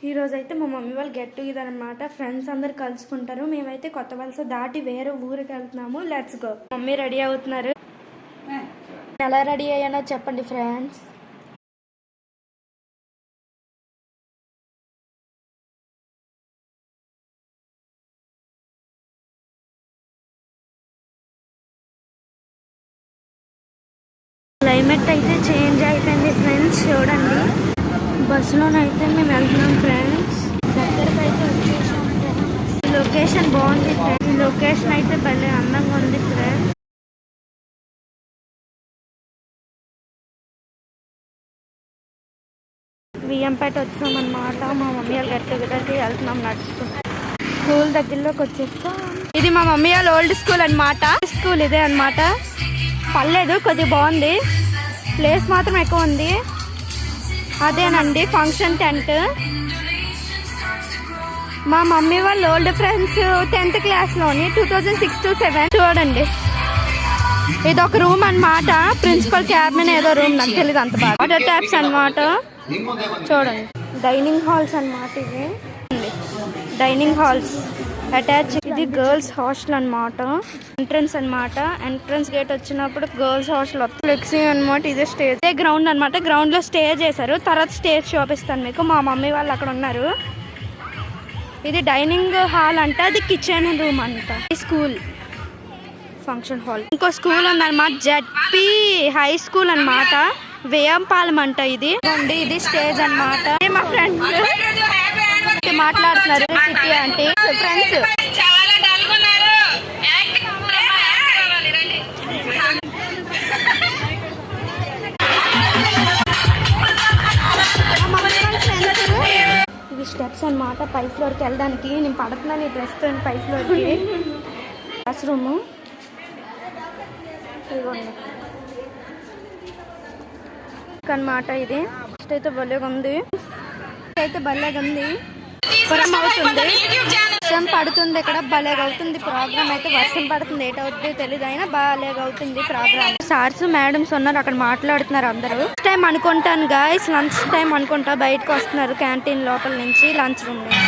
ఈరోజు అయితే మా మమ్మీ వాళ్ళు గెట్ టుగెదర్ అనమాట. ఫ్రెండ్స్ అందరు కలుసుకుంటారు. మేమైతే కొత్త వలస దాటి వేరే ఊరికి వెళ్తున్నాము. Let's go. మమ్మీ రెడీ అవుతున్నారు. ఎలా రెడీ అయ్యానో చెప్పండి ఫ్రెండ్స్. క్లైమేట్ అయితే చేంజ్ అయిపోయింది ఫ్రెండ్స్. చూడండి, బస్సులోనైతే మేము వెళ్తున్నాం ఫ్రెండ్స్. దగ్గరకు అయితే వచ్చేసాం ఫ్రెండ్స్. ఈ లొకేషన్ బాగుంది ఫ్రెండ్స్. ఈ లొకేషన్ అయితే భలే అందంగా ఉంది ఫ్రెండ్స్. వియ్యంపేట వచ్చాం అనమాట. మా మమ్మీ వాళ్ళు గట్టి గట్టి వెళ్తున్నాం నడుచుకుంటాం. స్కూల్ దగ్గరలోకి వచ్చేస్తాం. ఇది మా మమ్మీ వాళ్ళ ఓల్డ్ స్కూల్ అనమాట. స్కూల్ ఇదే అనమాట. పర్లేదు, కొద్దిగా బాగుంది. ప్లేస్ మాత్రం ఎక్కువ ఉంది. అదేనండి ఫంక్షన్ టెంట్. మా మమ్మీ వాళ్ళ ఓల్డ్ ఫ్రెండ్స్ 10th క్లాస్లోని 2006-07. చూడండి, ఇది ఒక రూమ్ అనమాట. ప్రిన్సిపల్ క్యాబిన్ ఏదో రూమ్, నాకు తెలియదు అంత బాగా. వాటర్ ట్యాప్స్ అనమాట. చూడండి, డైనింగ్ హాల్స్ అనమాట. ఇవి డైనింగ్ హాల్స్ అటాచ్. ఇది గర్ల్స్ హాస్టల్ అనమాట. ఎంట్రన్స్ అనమాట. ఎంట్రన్స్ గేట్ వచ్చినప్పుడు గర్ల్స్ హాస్టల్ ఫ్లెక్సీ అనమాట. ఇదే స్టేజ్. ఇదే గ్రౌండ్ అనమాట. గ్రౌండ్ లో స్టే చేశారు. తర్వాత స్టేజ్ చూపిస్తాను మీకు. మా మమ్మీ వాళ్ళు అక్కడ ఉన్నారు. ఇది డైనింగ్ హాల్ అంట. అది కిచెన్ రూమ్ అంట. School function hall. ఇంకో స్కూల్ ఉందన్నమాట, జడ్పీ హై స్కూల్ అనమాట. వేయంపాలెం అంట. ఇది స్టేజ్ అనమాట. మా ఫ్రెండ్ మాట్లాడుతున్నారు. సిటీ అంటే ఫ్రెండ్స్. ఇవి స్టెప్స్ అనమాట పై ఫ్లోర్కి వెళ్ళడానికి. నేను పడుతున్నాను ఈ డ్రెస్ తో పై ఫ్లోర్కి. క్లాస్ రూమ్ అనమాట. ఇది అయితే భలేగా ఉంది. అయితే భలేగా ఉంది. వర్షం పడుతుంది ఇక్కడ. భలేగా అవుతుంది ప్రోగ్రామ్ అయితే. వర్షం పడుతుంది, ఏటవుతుంది తెలియదు, అయినా భలేగా అవుతుంది ప్రోగ్రామ్. సార్స్ మేడమ్స్ ఉన్నారు అక్కడ, మాట్లాడుతున్నారు అందరూ. టైం అనుకుంటాను గాయస్, లంచ్ టైం అనుకుంటా. బయటకు వస్తున్నారు క్యాంటీన్ లోపల నుంచి, లంచ్ రూమ్ నుంచి.